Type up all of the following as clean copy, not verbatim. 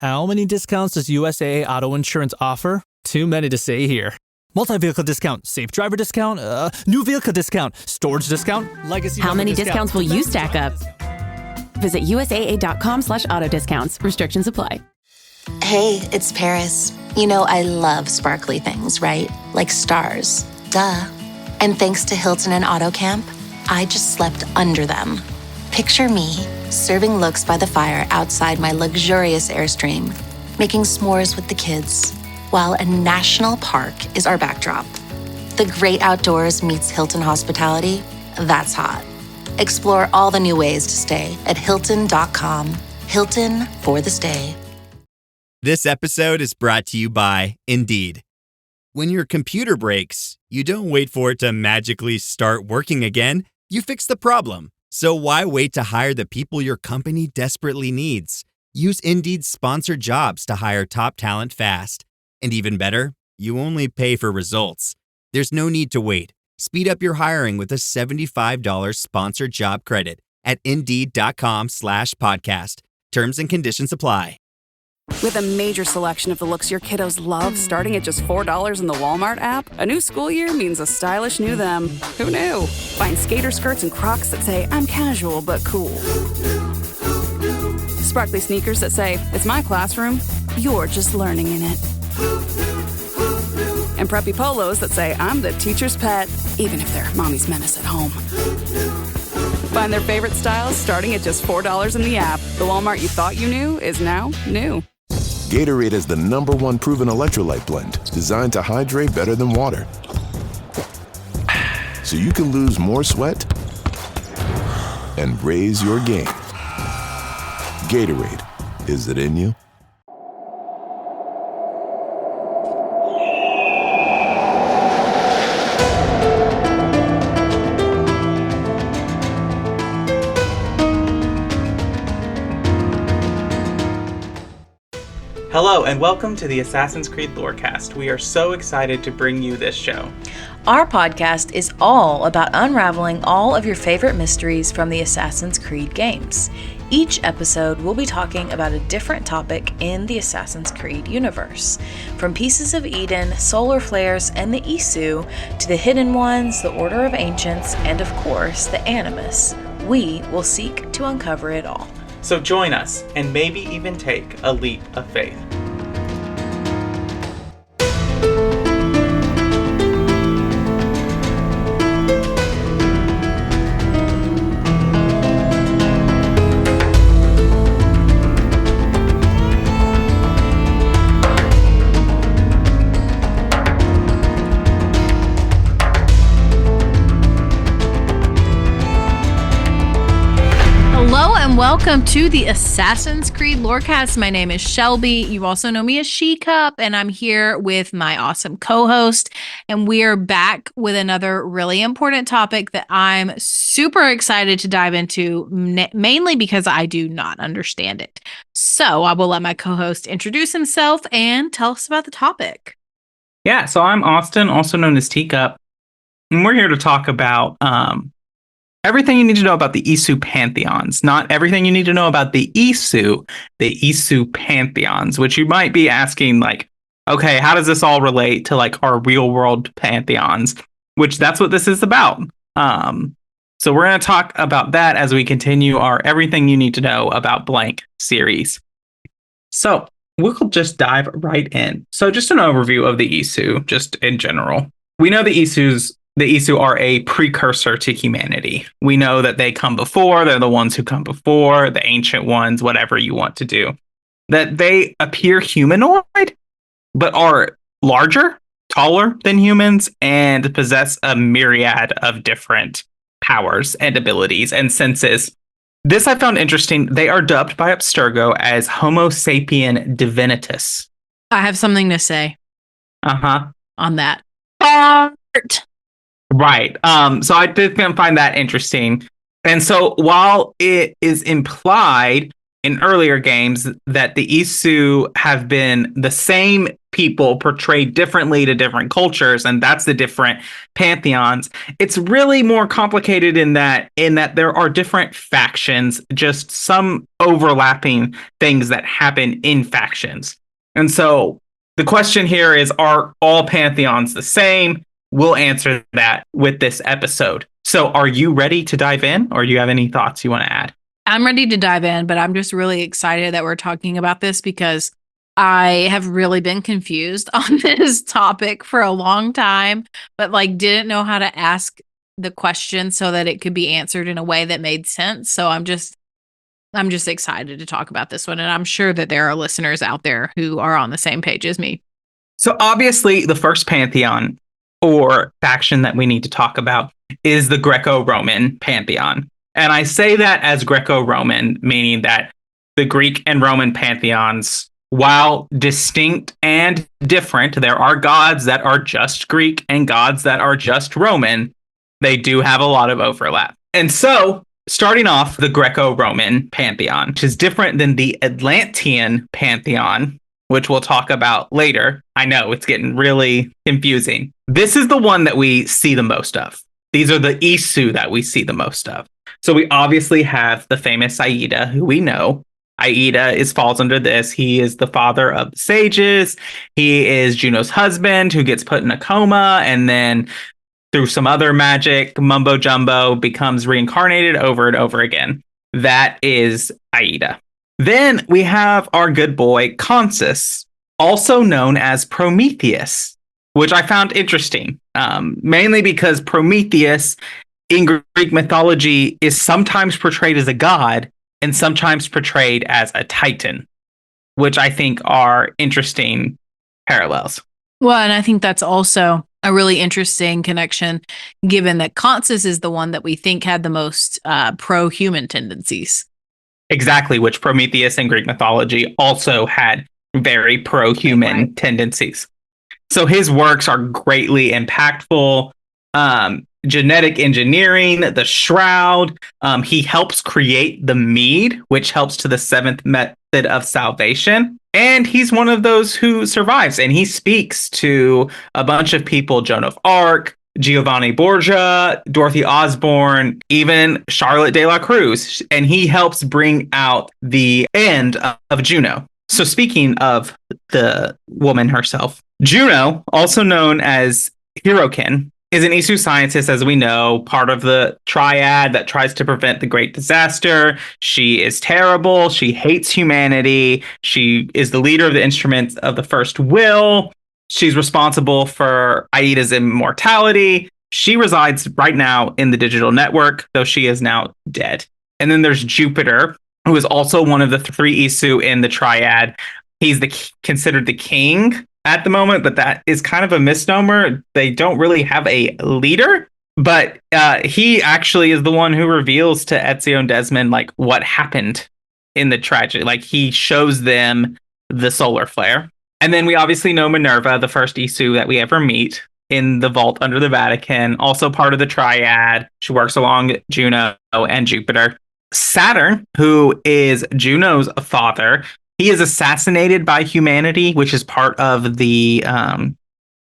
How many discounts does USAA Auto Insurance offer? Too many to say here. Multi-vehicle discount, safe driver discount, new vehicle discount, storage discount, legacy. How many discounts will you stack up? Visit USAA.com/auto discounts. Restrictions apply. Hey, it's Paris. You know I love sparkly things, right? Like stars. Duh. And thanks to Hilton and Auto Camp, I just slept under them. Picture me, serving looks by the fire outside my luxurious Airstream, making s'mores with the kids, while a national park is our backdrop. The great outdoors meets Hilton hospitality. That's hot. Explore all the new ways to stay at Hilton.com. Hilton for the stay. This episode is brought to you by Indeed. When your computer breaks, you don't wait for it to magically start working again. You fix the problem. So why wait to hire the people your company desperately needs? Use Indeed's sponsored jobs to hire top talent fast. And even better, you only pay for results. There's no need to wait. Speed up your hiring with a $75 sponsored job credit at Indeed.com/podcast. Terms and conditions apply. With a major selection of the looks your kiddos love starting at just $4 in the Walmart app, a new school year means a stylish new them. Who knew? Find skater skirts and Crocs that say, I'm casual but cool. Sparkly sneakers that say, it's my classroom, you're just learning in it. And preppy polos that say, I'm the teacher's pet, even if they're mommy's menace at home. Find their favorite styles starting at just $4 in the app. The Walmart you thought you knew is now new. Gatorade is the #1 proven electrolyte blend designed to hydrate better than water. So you can lose more sweat and raise your game. Gatorade, is it in you? Hello and welcome to the Assassin's Creed Lorecast. We are so excited to bring you this show. Our podcast is all about unraveling all of your favorite mysteries from the Assassin's Creed games. Each episode will be talking about a different topic in the Assassin's Creed universe. From Pieces of Eden, solar flares, and the Isu, to the Hidden Ones, the Order of Ancients, and of course, the Animus, we will seek to uncover it all. So join us and maybe even take a leap of faith. Welcome to the Assassin's Creed Lorecast. My name is Shelby. You also know me as She-Cup, and I'm here with my awesome co-host. And we are back with another really important topic that I'm super excited to dive into, mainly because I do not understand it. So I will let my co-host introduce himself and tell us about the topic. Yeah, so I'm Austin, also known as Teacup, and we're here to talk about everything you need to know about the Isu Pantheons. Not everything you need to know about the Isu Pantheons, which you might be asking, like, okay, how does this all relate to like our real world pantheons? Which that's what this is about. So we're going to talk about that as we continue our Everything You Need to Know About Blank series. So we'll just dive right in. So just an overview of the Isu, just in general. We know the Isu are a precursor to humanity. We know that they come before, they're the ones who come before, the ancient ones, whatever you want to do. That they appear humanoid, but are larger, taller than humans, and possess a myriad of different powers and abilities and senses. This I found interesting. They are dubbed by Abstergo as Homo sapien divinitas. I have something to say. On that. Right. So I did find that interesting. And so while it is implied in earlier games that the Isu have been the same people portrayed differently to different cultures, and that's the different pantheons. It's really more complicated in that there are different factions, just some overlapping things that happen in factions. And so the question here is, are all pantheons the same? We'll answer that with this episode. So are you ready to dive in, or do you have any thoughts you want to add? I'm ready to dive in, but I'm just really excited that we're talking about this because I have really been confused on this topic for a long time, but like didn't know how to ask the question so that it could be answered in a way that made sense. So I'm just excited to talk about this one, and I'm sure that there are listeners out there who are on the same page as me. So obviously the first pantheon or faction that we need to talk about is the Greco-Roman pantheon. And I say that as Greco-Roman, meaning that the Greek and Roman pantheons, while distinct and different, there are gods that are just Greek and gods that are just Roman. They do have a lot of overlap. And so, starting off, the Greco-Roman pantheon, which is different than the Atlantean pantheon, which we'll talk about later. I know, it's getting really confusing. This is the one that we see the most of. These are the Isu that we see the most of. So we obviously have the famous Aida, who we know. Aida falls under this. He is the father of the sages. He is Juno's husband, who gets put in a coma, and then through some other magic, mumbo jumbo, becomes reincarnated over and over again. That is Aida. Then we have our good boy Consus, also known as Prometheus, which I found interesting, mainly because Prometheus in Greek mythology is sometimes portrayed as a god and sometimes portrayed as a titan, which I think are interesting parallels. Well, and I think that's also a really interesting connection, given that Consus is the one that we think had the most pro-human tendencies. Exactly, which Prometheus in Greek mythology also had very pro-human tendencies. So his works are greatly impactful. Genetic engineering, the shroud. He helps create the mead, which helps to the seventh method of salvation. And he's one of those who survives. And he speaks to a bunch of people, Joan of Arc, Giovanni Borgia, Dorothy Osborne, even Charlotte de la Cruz. And he helps bring out the end of Juno. So speaking of the woman herself, Juno, also known as Hyrroken, is an Isu scientist, as we know, part of the triad that tries to prevent the great disaster. She is terrible. She hates humanity. She is the leader of the instruments of the first will. She's responsible for Aida's immortality. She resides right now in the digital network, though she is now dead. And then there's Jupiter, who is also one of the three Isu in the triad. He's considered the king at the moment, but that is kind of a misnomer. They don't really have a leader, but he actually is the one who reveals to Ezio and Desmond like what happened in the tragedy. Like he shows them the solar flare. And then we obviously know Minerva, the first Isu that we ever meet in the vault under the Vatican, also part of the triad. She works along Juno and Jupiter. Saturn, who is Juno's father, he is assassinated by humanity, which is part of the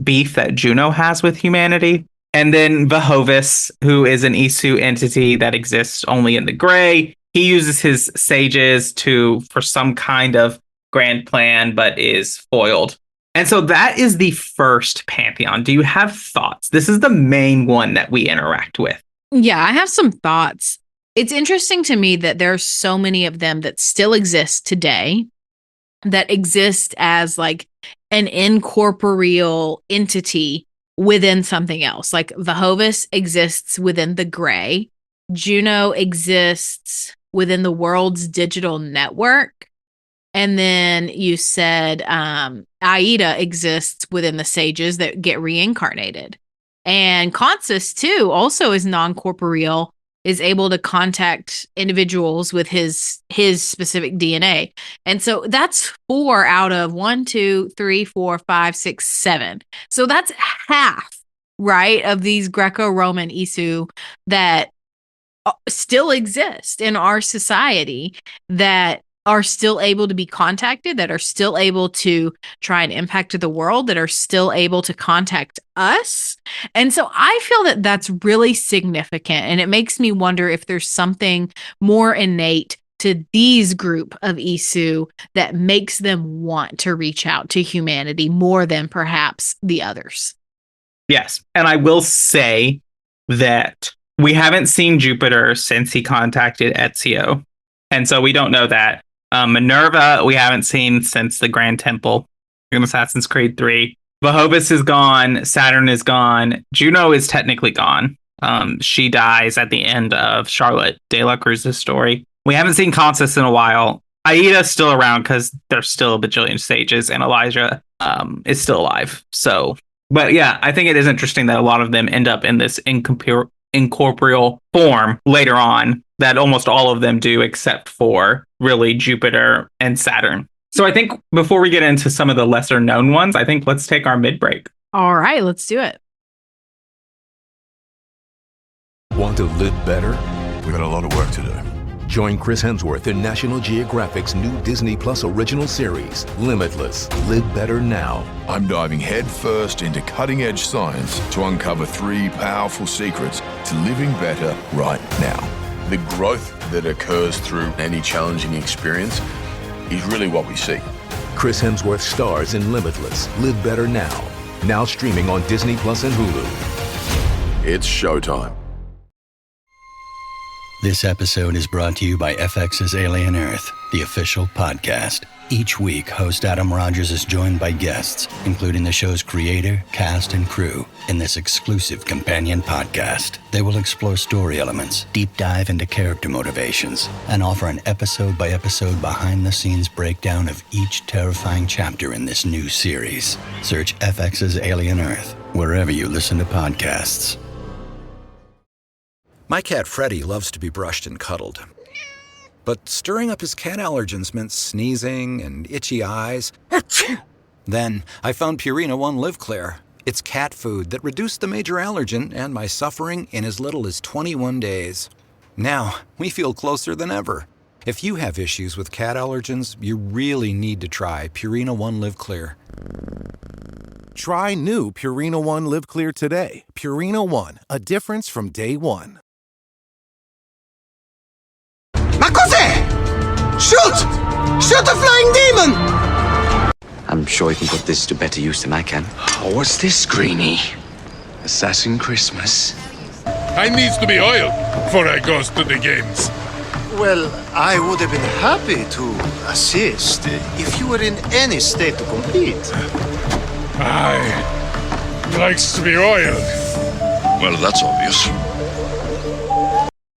beef that Juno has with humanity. And then Vehovis, who is an Isu entity that exists only in the gray. He uses his sages for some kind of grand plan, but is foiled. And so that is the first pantheon. Do you have thoughts? This is the main one that we interact with. Yeah, I have some thoughts. It's interesting to me that there are so many of them that still exist today, that exist as like an incorporeal entity within something else. Like Vehovis exists within the gray. Juno exists within the world's digital network. And then you said Aida exists within the sages that get reincarnated. And Consus, too, also is non-corporeal, is able to contact individuals with his specific DNA. And so that's 4 out of 1, 2, 3, 4, 5, 6, 7. So that's half, right, of these Greco-Roman Isu that still exist in our society that are still able to be contacted, that are still able to try and impact the world, that are still able to contact us. And so I feel that that's really significant. And it makes me wonder if there's something more innate to these group of Isu that makes them want to reach out to humanity more than perhaps the others. Yes. And I will say that we haven't seen Jupiter since he contacted Ezio. And so we don't know that. Minerva, we haven't seen since the Grand Temple in Assassin's Creed 3. Vahovus is gone. Saturn is gone. Juno is technically gone. She dies at the end of Charlotte de la Cruz's story. We haven't seen Consus in a while. Aida's still around because there's still a bajillion stages, and Elijah is still alive. So, but yeah, I think it is interesting that a lot of them end up in this incorporeal form later on, that almost all of them do, except for really Jupiter and Saturn. So I think before we get into some of the lesser known ones, I think let's take our mid break. All right, let's do it. Want to live better? We got a lot of work to do. Join Chris Hemsworth in National Geographic's new Disney Plus original series, Limitless. Live better now. I'm diving headfirst into cutting-edge science to uncover 3 powerful secrets to living better right now. The growth that occurs through any challenging experience is really what we see. Chris Hemsworth stars in Limitless. Live better now. Now streaming on Disney Plus and Hulu. It's showtime. This episode is brought to you by FX's Alien Earth, the official podcast. Each week, host Adam Rogers is joined by guests, including the show's creator, cast, and crew, in this exclusive companion podcast. They will explore story elements, deep dive into character motivations, and offer an episode-by-episode behind-the-scenes breakdown of each terrifying chapter in this new series. Search FX's Alien Earth wherever you listen to podcasts. My cat Freddie loves to be brushed and cuddled. But stirring up his cat allergens meant sneezing and itchy eyes. Then I found Purina One Live Clear. It's cat food that reduced the major allergen and my suffering in as little as 21 days. Now, we feel closer than ever. If you have issues with cat allergens, you really need to try Purina One Live Clear. Try new Purina One Live Clear today. Purina One, a difference from day one. Ma cos'è? Shoot! Shoot a flying demon! I'm sure you can put this to better use than I can. Oh, what's this, Greenie? Assassin Christmas. I needs to be oiled before I goes to the games. Well, I would have been happy to assist if you were in any state to compete. Aye. Likes to be oiled. Well, that's obvious.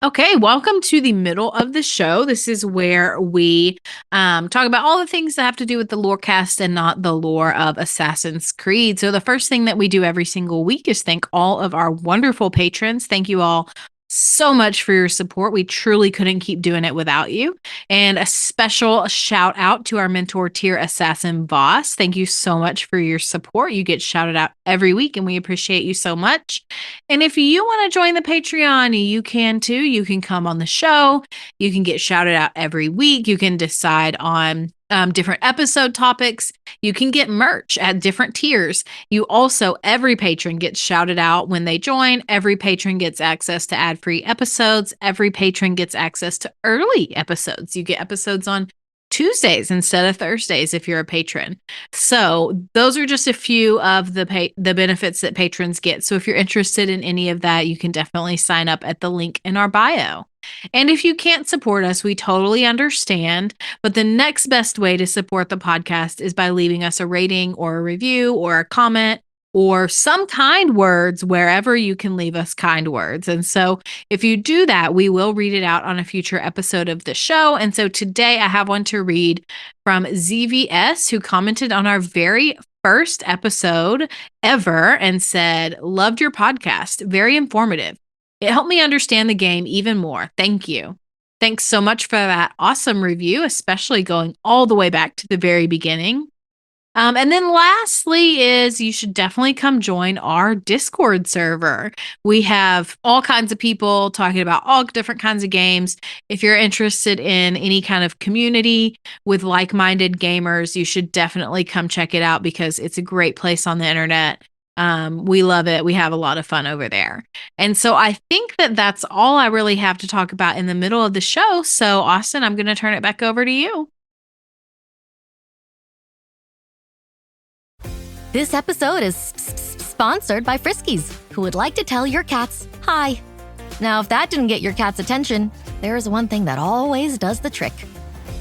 Okay, welcome to the middle of the show. This is where we talk about all the things that have to do with the lore cast and not the lore of Assassin's Creed. So the first thing that we do every single week is thank all of our wonderful patrons. Thank you all so much for your support. We truly couldn't keep doing it without you. And a special shout out to our mentor tier assassin Voss. Thank you so much for your support. You get shouted out every week and we appreciate you so much. And if you want to join the Patreon, you can too. You can come on the show. You can get shouted out every week. You can decide on different episode topics. You can get merch at different tiers. You also, every patron gets shouted out when they join. Every patron gets access to ad-free episodes. Every patron gets access to early episodes. You get episodes on Tuesdays instead of Thursdays if you're a patron. So those are just a few of the benefits that patrons get. So if you're interested in any of that, you can definitely sign up at the link in our bio. And if you can't support us, we totally understand. But the next best way to support the podcast is by leaving us a rating or a review or a comment or some kind words wherever you can leave us kind words. And so if you do that, we will read it out on a future episode of the show. And so today I have one to read from ZVS, who commented on our very first episode ever and said, "Loved your podcast. Very informative. It helped me understand the game even more. Thank you." Thanks so much for that awesome review, especially going all the way back to the very beginning. And then lastly is you should definitely come join our Discord server. We have all kinds of people talking about all different kinds of games. If you're interested in any kind of community with like-minded gamers, you should definitely come check it out because it's a great place on the internet. We love it. We have a lot of fun over there. And so I think that that's all I really have to talk about in the middle of the show. So Austin, I'm going to turn it back over to you. This episode is sponsored by Friskies, who would like to tell your cats hi. Now, if that didn't get your cat's attention, there is one thing that always does the trick.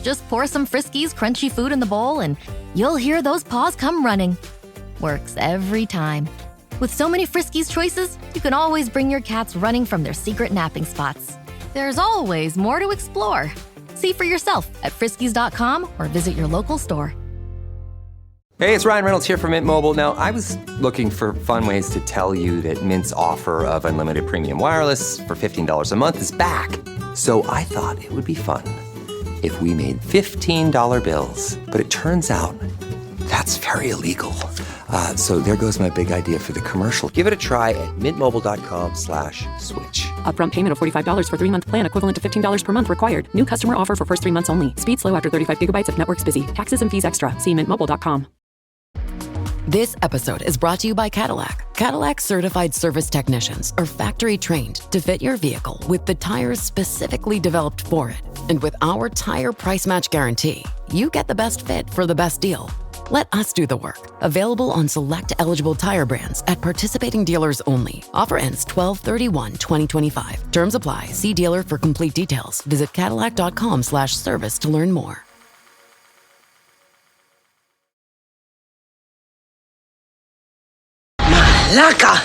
Just pour some Friskies crunchy food in the bowl and you'll hear those paws come running. Works every time. With so many Friskies choices, you can always bring your cats running from their secret napping spots. There's always more to explore. See for yourself at friskies.com or visit your local store. Hey, it's Ryan Reynolds here from Mint Mobile. Now, I was looking for fun ways to tell you that Mint's offer of unlimited premium wireless for $15 a month is back. So I thought it would be fun if we made $15 bills. But it turns out that's very illegal. So there goes my big idea for the commercial. Give it a try at mintmobile.com/switch. Upfront payment of $45 for 3-month plan equivalent to $15 per month required. New customer offer for first 3 months only. Speed slow after 35 gigabytes if network's busy. Taxes and fees extra. See mintmobile.com. This episode is brought to you by Cadillac. Cadillac certified service technicians are factory trained to fit your vehicle with the tires specifically developed for it. And with our tire price match guarantee, you get the best fit for the best deal. Let us do the work. Available on select eligible tire brands at participating dealers only. Offer ends 12/31/2025. Terms apply. See dealer for complete details. Visit Cadillac.com/service to learn more. Malaka.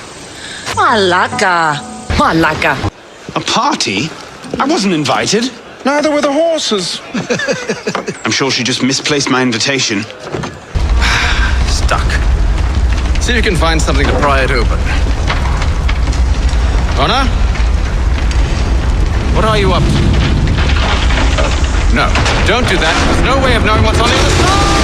A party? I wasn't invited. Neither were the horses. I'm sure she just misplaced my invitation. Stuck. See if you can find something to pry it open. Honor? What are you up to? No, don't do that. There's no way of knowing what's on the other side.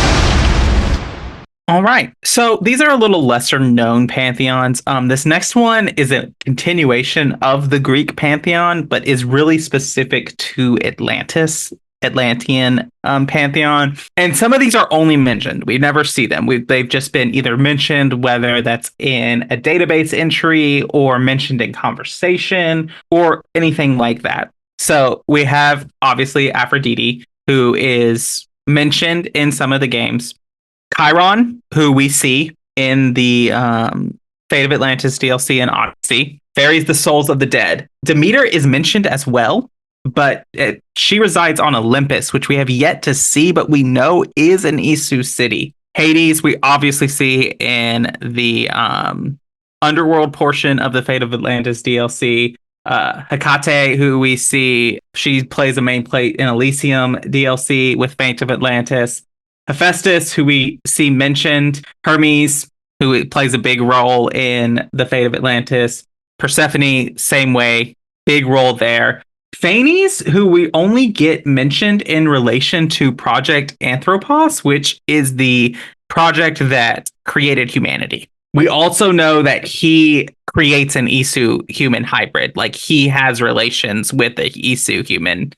All right. So these are a little lesser known pantheons. This next one is a continuation of the Greek pantheon, but is really specific to Atlantean pantheon. And some of these are only mentioned. We never see them. They've just been either mentioned, whether that's in a database entry or mentioned in conversation or anything like that. So we have obviously Aphrodite, who is mentioned in some of the games. Chiron, who we see in the Fate of Atlantis DLC and Odyssey, ferries the souls of the dead. Demeter is mentioned as well, but she resides on Olympus, which we have yet to see, but we know is an Isu city. Hades, we obviously see in the underworld portion of the Fate of Atlantis DLC. Hecate, who we see, she plays a main plate in Elysium DLC with Fate of Atlantis. Hephaestus, who we see mentioned. Hermes, who plays a big role in the Fate of Atlantis. Persephone, same way, big role there. Phanes, who we only get mentioned in relation to Project Anthropos, which is the project that created humanity. We also know that he creates an Isu human hybrid. Like, he has relations with a Isu human,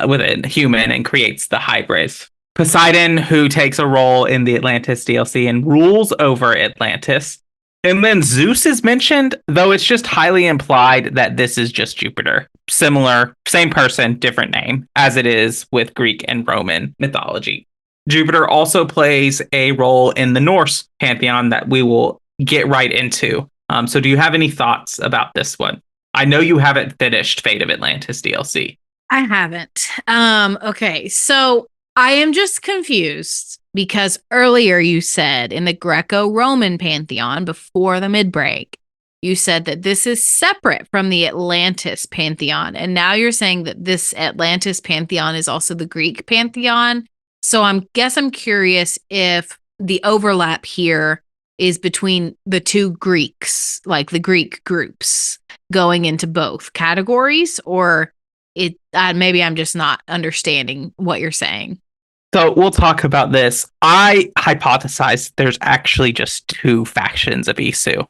with a human, and creates the hybrid. Poseidon, who takes a role in the Atlantis DLC and rules over Atlantis. And then Zeus is mentioned, though it's just highly implied that this is just Jupiter. Similar, same person, different name, as it is with Greek and Roman mythology. Jupiter also plays a role in the Norse pantheon that we will get right into. So do you have any thoughts about this one? I know you haven't finished Fate of Atlantis DLC. I haven't. Okay, so I am just confused because earlier you said in the Greco-Roman pantheon before the mid-break, you said that this is separate from the Atlantis pantheon. And now you're saying that this Atlantis pantheon is also the Greek pantheon. So I'm curious if the overlap here is between the two Greeks, like the Greek groups going into both categories, or maybe I'm just not understanding what you're saying. So we'll talk about this. I hypothesize there's actually just two factions of Isu,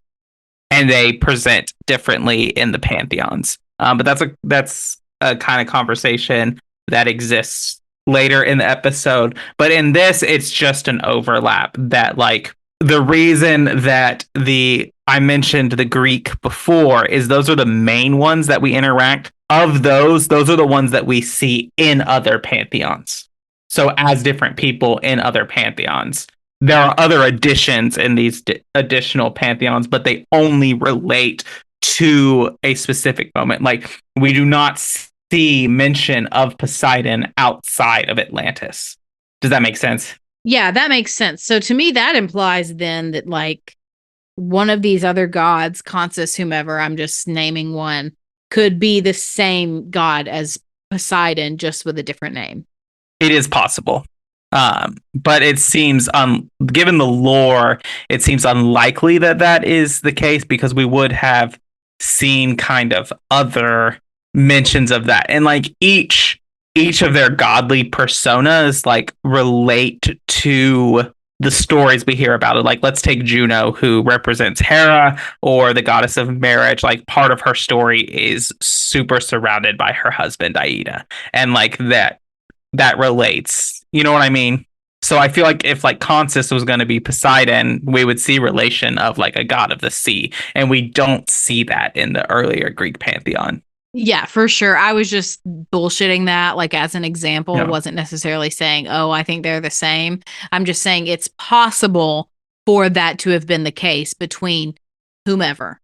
and they present differently in the pantheons. But that's a kind of conversation that exists later in the episode. But in this, it's just an overlap that, like, the reason that I mentioned the Greek before is those are the main ones that we interact. Of those are the ones that we see in other pantheons. So as different people in other pantheons. There are other additions in these additional pantheons, but they only relate to a specific moment. Like, we do not see mention of Poseidon outside of Atlantis. Does that make sense? Yeah, that makes sense. So to me, that implies then that, like, one of these other gods, Consus, whomever, I'm just naming one, could be the same god as Poseidon, just with a different name. It is possible. But it seems, given the lore, it seems unlikely that that is the case, because we would have seen kind of other mentions of that. And like each of their godly personas like relate to the stories we hear about it. Like, let's take Juno, who represents Hera, or the goddess of marriage. Like, part of her story is super surrounded by her husband Aida, and like that relates. You know what I mean? So I feel like if like Consus was going to be Poseidon, we would see relation of like a god of the sea, and we don't see that in the earlier Greek pantheon. Yeah, for sure. I was just bullshitting that, like, as an example. Yeah. Wasn't necessarily saying, oh, I think they're the same. I'm just saying it's possible for that to have been the case between whomever.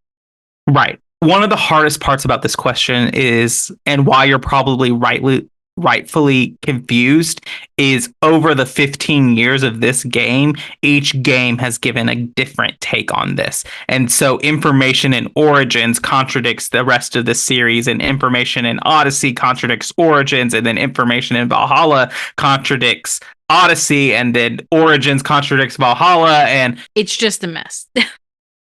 Right. One of the hardest parts about this question is, and why you're probably rightfully confused, is over the 15 years of this game, each game has given a different take on this. And so information in Origins contradicts the rest of the series, and information in Odyssey contradicts Origins, and then information in Valhalla contradicts Odyssey, and then Origins contradicts Valhalla, and it's just a mess.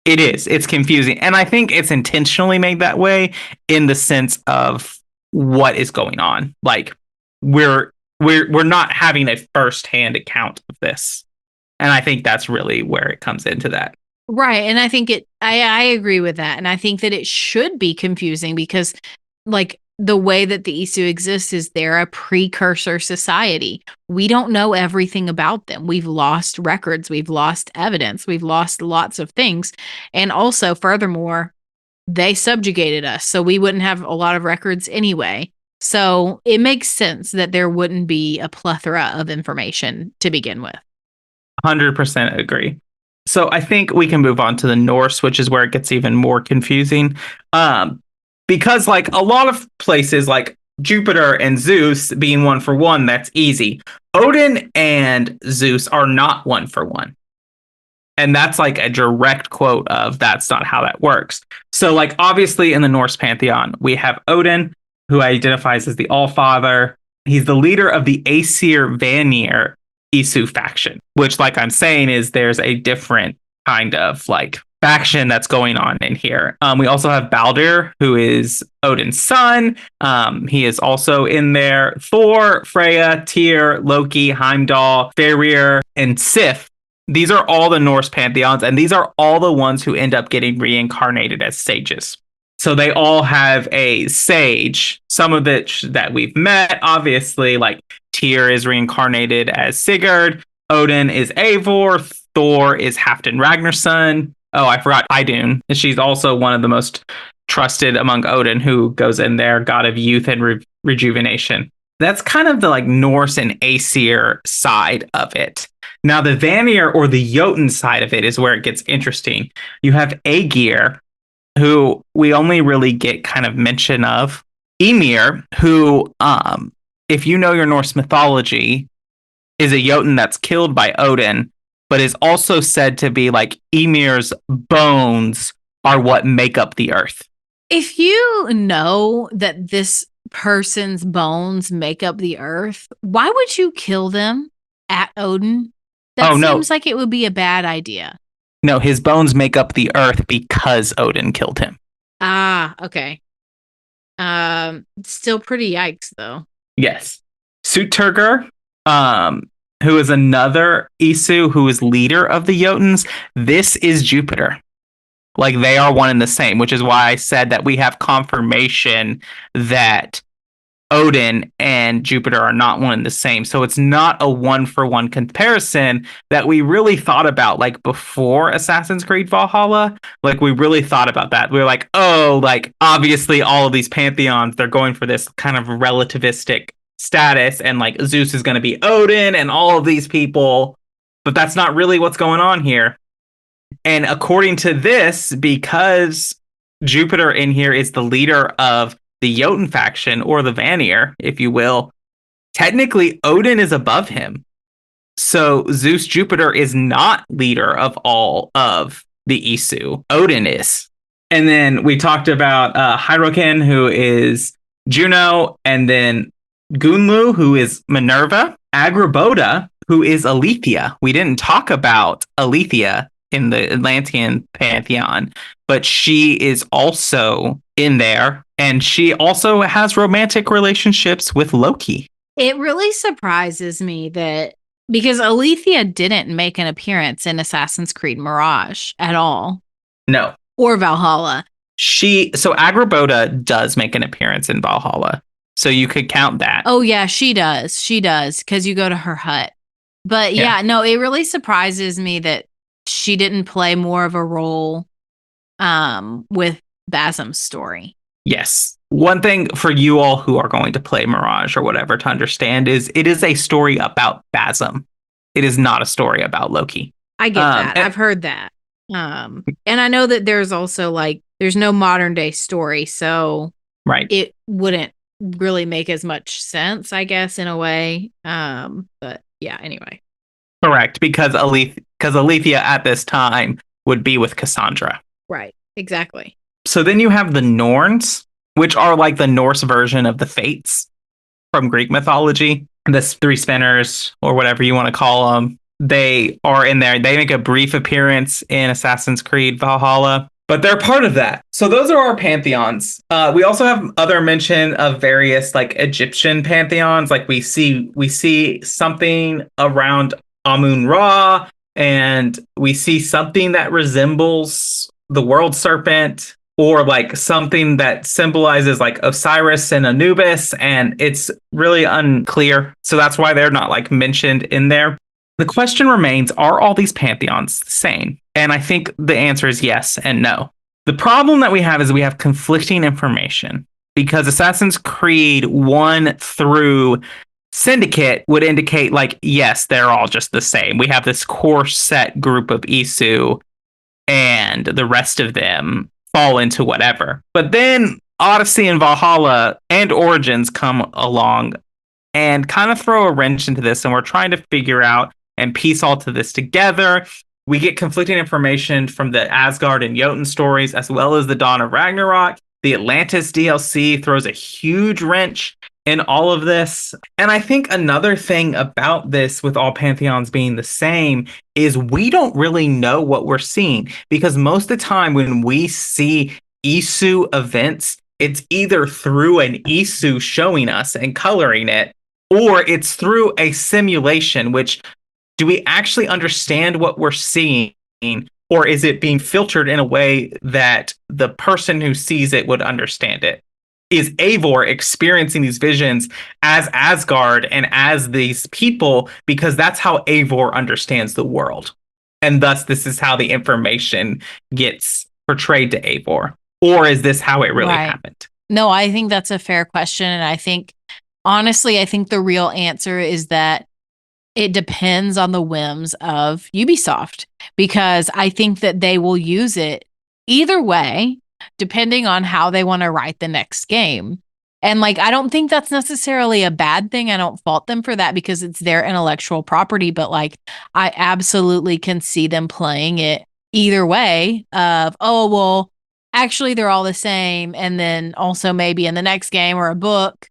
It is. It's confusing. And I think it's intentionally made that way in the sense of what is going on. Like, we're not having a first-hand account of this. And I think that's really where it comes into that. Right. And I think I agree with that. And I think that it should be confusing because, like, the way that the Isu exists is they're a precursor society. We don't know everything about them. We've lost records. We've lost evidence. We've lost lots of things. And also, furthermore, they subjugated us, so we wouldn't have a lot of records anyway. So it makes sense that there wouldn't be a plethora of information to begin with. 100% agree. So I think we can move on to the Norse, which is where it gets even more confusing. Because like a lot of places, like Jupiter and Zeus being one for one, that's easy. Odin and Zeus are not one for one. And that's like a direct quote of that's not how that works. So like obviously in the Norse pantheon, we have Odin, who identifies as the Allfather. He's the leader of the Aesir-Vanir Isu faction, which like I'm saying is there's a different kind of like faction that's going on in here. We also have Baldur, who is Odin's son. He is also in there. Thor, Freya, Tyr, Loki, Heimdall, Fenrir, and Sif. These are all the Norse pantheons, and these are all the ones who end up getting reincarnated as sages. So they all have a sage, some of which that we've met, obviously, like Tyr is reincarnated as Sigurd, Odin is Eivor, Thor is Halfdan Ragnarson. Oh, I forgot Idun. She's also one of the most trusted among Odin, who goes in there, god of youth and rejuvenation. That's kind of the like Norse and Aesir side of it. Now, the Vanir or the Jotun side of it is where it gets interesting. You have Aegir, who we only really get kind of mention of. Ymir, who, if you know your Norse mythology, is a Jotun that's killed by Odin, but is also said to be like Ymir's bones are what make up the earth. If you know that this person's bones make up the earth, why would you kill them at Odin? That seems like it would be a bad idea. No, his bones make up the earth because Odin killed him. Ah, okay. Still pretty yikes, though. Yes. Suttungr who is another Isu who is leader of the Jotuns, this is Jupiter. Like, they are one and the same, which is why I said that we have confirmation that Odin and Jupiter are not one and the same. So it's not a one-for-one comparison that we really thought about, like, before Assassin's Creed Valhalla. Like, we really thought about that. We were like, oh, like, obviously all of these pantheons, they're going for this kind of relativistic status, and like Zeus is going to be Odin and all of these people. But that's not really what's going on here. And according to this, because Jupiter in here is the leader of the Jotun faction, or the Vanir, if you will, technically Odin is above him. So Zeus Jupiter is not leader of all of the Isu. Odin is. And then we talked about Hyrroken, who is Juno, and then Gunlu, who is Minerva, Agraboda, who is Aletheia. We didn't talk about Aletheia in the Atlantean pantheon, but she is also in there, and she also has romantic relationships with Loki. It really surprises me that, because Aletheia didn't make an appearance in Assassin's Creed Mirage at all. No. Or Valhalla. So Agraboda does make an appearance in Valhalla. So you could count that. Oh yeah, she does. She does, because you go to her hut. But yeah, no, it really surprises me that she didn't play more of a role with Basim's story. Yes. One thing for you all who are going to play Mirage or whatever to understand is it is a story about Basim. It is not a story about Loki. I get that. I've heard that. And I know that there's also there's no modern day story, so right, it wouldn't really make as much sense, I guess, in a way. But yeah, anyway. Correct, because Aletheia at this time would be with Cassandra. Right, exactly. So then you have the Norns, which are like the Norse version of the Fates from Greek mythology. The three spinners, or whatever you want to call them, they are in there. They make a brief appearance in Assassin's Creed Valhalla, but they're part of that. So those are our pantheons. We also have other mention of various like Egyptian pantheons. Like we see something around Amun-Ra, and we see something that resembles the world serpent, or like something that symbolizes like Osiris and Anubis, and it's really unclear. So that's why they're not like mentioned in there. The question remains, are all these pantheons the same? And I think the answer is yes and no. The problem that we have is we have conflicting information, because Assassin's Creed 1 through Syndicate would indicate like, yes, they're all just the same. We have this core set group of Isu, and the rest of them fall into whatever. But then Odyssey and Valhalla and Origins come along and kind of throw a wrench into this, and we're trying to figure out and piece all to this together. We get conflicting information from the Asgard and Jotun stories, as well as the Dawn of Ragnarok. The Atlantis DLC throws a huge wrench in all of this. And I think another thing about this, with all pantheons being the same, is we don't really know what we're seeing, because most of the time when we see Isu events, it's either through an Isu showing us and coloring it, or it's through a simulation, which, do we actually understand what we're seeing, or is it being filtered in a way that the person who sees it would understand it? Is Eivor experiencing these visions as Asgard and as these people because that's how Eivor understands the world? And thus, this is how the information gets portrayed to Eivor. Or is this how it really happened? No, I think that's a fair question. And I think, honestly, I think the real answer is that it depends on the whims of Ubisoft, because I think that they will use it either way, depending on how they want to write the next game. And I don't think that's necessarily a bad thing. I don't fault them for that, because it's their intellectual property. But I absolutely can see them playing it either way of, oh, well, actually they're all the same. And then also maybe in the next game or a book,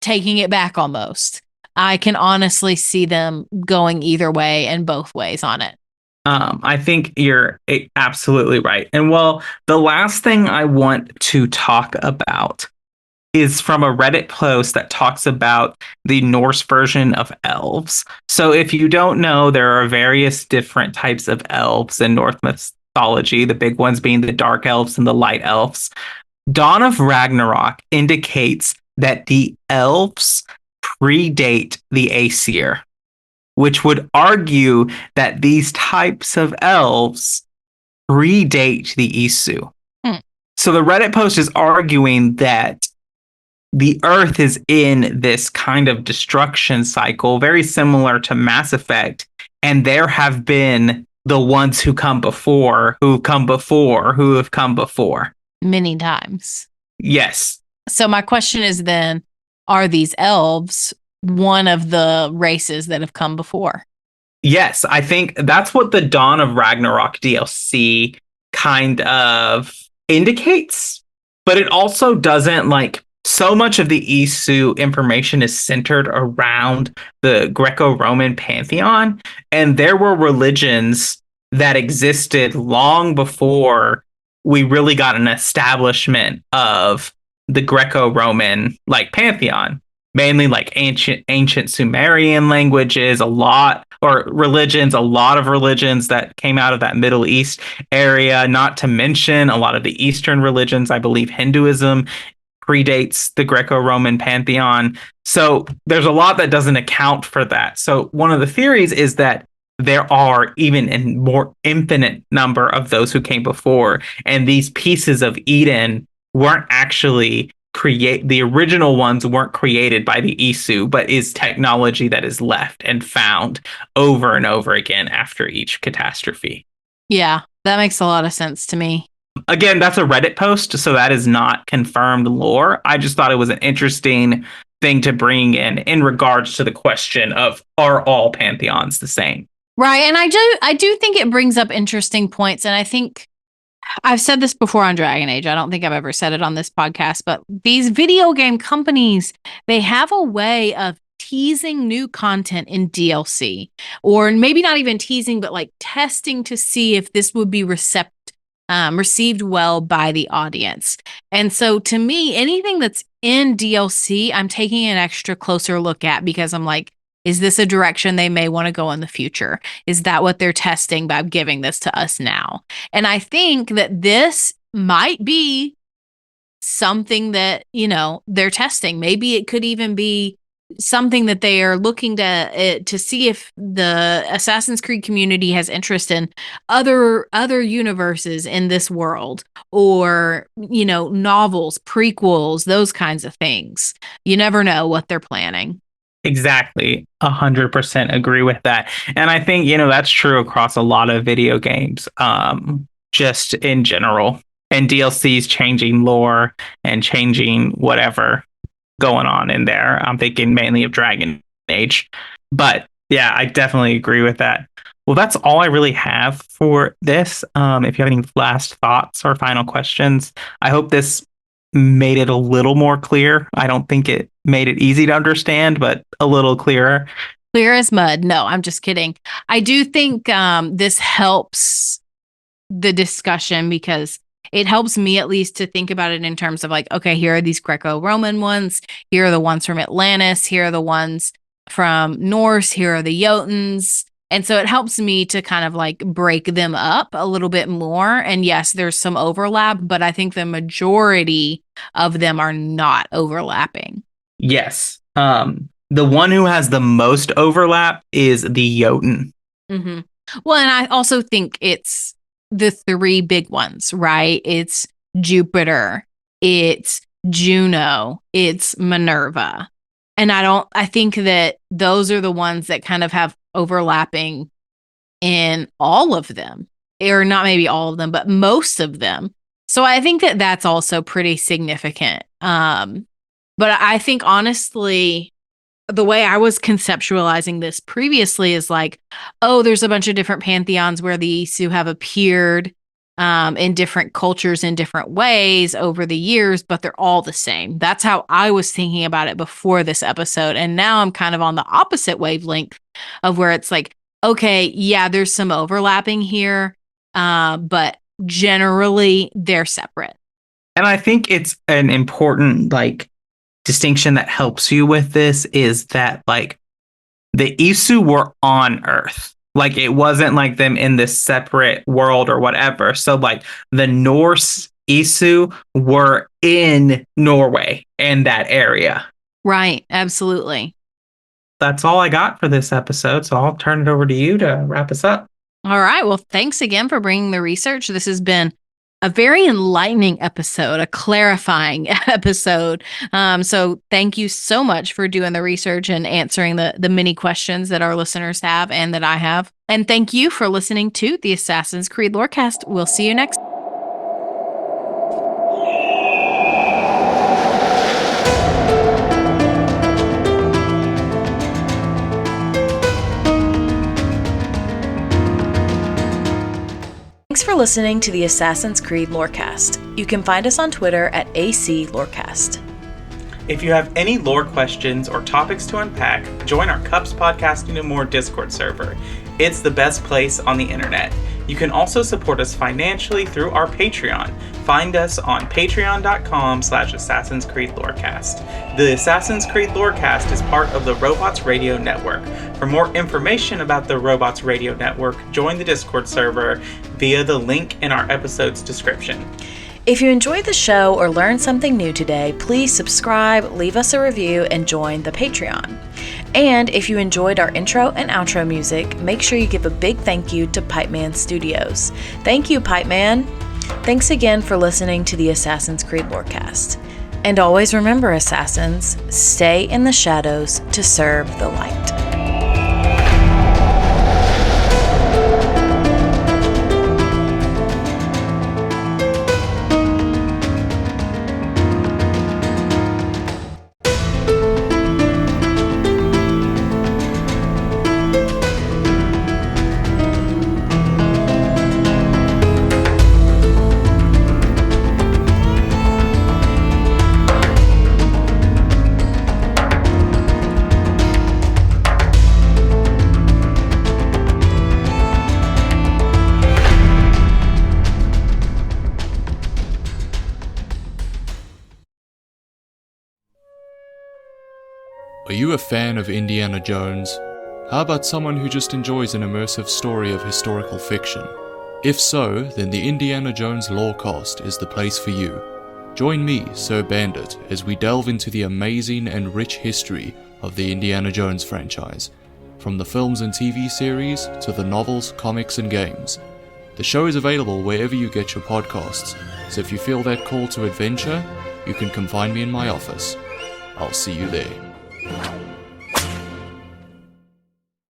taking it back almost. I can honestly see them going either way and both ways on it. I think you're absolutely right. And well, the last thing I want to talk about is from a Reddit post that talks about the Norse version of elves. So if you don't know, there are various different types of elves in Norse mythology, the big ones being the dark elves and the light elves. Dawn of Ragnarok indicates that the elves predate the Aesir, which would argue that these types of elves predate the Isu. So the Reddit post is arguing that the Earth is in this kind of destruction cycle, very similar to Mass Effect, and there have been the ones who come before, who've come before, who have come before. Many times. Yes. So my question is then, are these elves one of the races that have come before? Yes, I think that's what the Dawn of Ragnarok DLC kind of indicates, but it also doesn't like so much of the Isu information is centered around the Greco-Roman pantheon, and there were religions that existed long before we really got an establishment of the Greco-Roman like pantheon, mainly like ancient Sumerian languages, a lot of religions that came out of that Middle East area, not to mention a lot of the Eastern religions. I believe Hinduism predates the Greco-Roman pantheon. So there's a lot that doesn't account for that. So one of the theories is that there are even a more infinite number of those who came before, and these pieces of Eden weren't actually the original ones weren't created by the Isu, but is technology that is left and found over and over again after each catastrophe. Yeah, that makes a lot of sense to me. Again, that's a Reddit post, so that is not confirmed lore. I just thought it was an interesting thing to bring in regards to the question of, are all pantheons the same? Right. And I do think it brings up interesting points. And I think I've said this before on Dragon Age. I don't think I've ever said it on this podcast, but these video game companies, they have a way of teasing new content in DLC, or maybe not even teasing, but like testing to see if this would be received well by the audience. And so to me, anything that's in DLC, I'm taking an extra closer look at, because I'm like, is this a direction they may want to go in the future? Is that what they're testing by giving this to us now? And I think that this might be something that, they're testing. Maybe it could even be something that they are looking to see if the Assassin's Creed community has interest in other universes in this world, or novels, prequels, those kinds of things. You never know what they're planning. Exactly. 100% agree with that. And I think, that's true across a lot of video games, just in general. And DLCs changing lore and changing whatever going on in there. I'm thinking mainly of Dragon Age. But yeah, I definitely agree with that. Well, that's all I really have for this. If you have any last thoughts or final questions, I hope this made it a little more clear. I don't think it made it easy to understand, but a little clearer. Clear as mud. No, I'm just kidding. I do think this helps the discussion, because it helps me at least to think about it in terms of like, okay, here are these Greco-Roman ones. Here are the ones from Atlantis. Here are the ones from Norse. Here are the Jotuns. And so it helps me to kind of like break them up a little bit more. And yes, there's some overlap, but I think the majority of them are not overlapping. Yes. The one who has the most overlap is the Jotun. Mm-hmm. Well, and I also think it's the three big ones, right? It's Jupiter, it's Juno, it's Minerva. And I think that those are the ones that kind of have overlapping in all of them, or not maybe all of them, but most of them. So I think that that's also pretty significant. But I think honestly, the way I was conceptualizing this previously is like, oh, there's a bunch of different pantheons where the Isu have appeared in different cultures in different ways over the years, but they're all the same. That's how I was thinking about it before this episode. And now I'm kind of on the opposite wavelength of where it's like, okay, yeah, there's some overlapping here, but generally they're separate. And I think it's an important distinction that helps you with this is that like the Isu were on Earth. Like it wasn't like them in this separate world or whatever. So like the Norse Isu were in Norway and that area. Right. Absolutely. That's all I got for this episode. So I'll turn it over to you to wrap us up. All right. Well, thanks again for bringing the research. This has been a very enlightening episode, a clarifying episode. So thank you so much for doing the research and answering the many questions that our listeners have and that I have. And thank you for listening to the Assassin's Creed Lorecast. We'll see you next. Thanks for listening to the Assassin's Creed Lorecast. You can find us on Twitter at AC Lorecast. If you have any lore questions or topics to unpack, join our Cups Podcasting and More Discord server. It's the best place on the internet. You can also support us financially through our Patreon. Find us on patreon.com/Assassin's Creed Lorecast. The Assassin's Creed Lorecast is part of the Robots Radio Network. For more information about the Robots Radio Network, join the Discord server via the link in our episode's description. If you enjoyed the show or learned something new today, please subscribe, leave us a review, and join the Patreon. And if you enjoyed our intro and outro music, make sure you give a big thank you to Pipeman Studios. Thank you, Pipeman. Thanks again for listening to the Assassin's Creed Lorecast. And always remember, Assassins, stay in the shadows to serve the light. Are you a fan of Indiana Jones? How about someone who just enjoys an immersive story of historical fiction? If so, then the Indiana Jones Lorecast is the place for you. Join me, Sir Bandit, as we delve into the amazing and rich history of the Indiana Jones franchise, from the films and TV series to the novels, comics, and games. The show is available wherever you get your podcasts, so if you feel that call to adventure, you can come find me in my office. I'll see you there.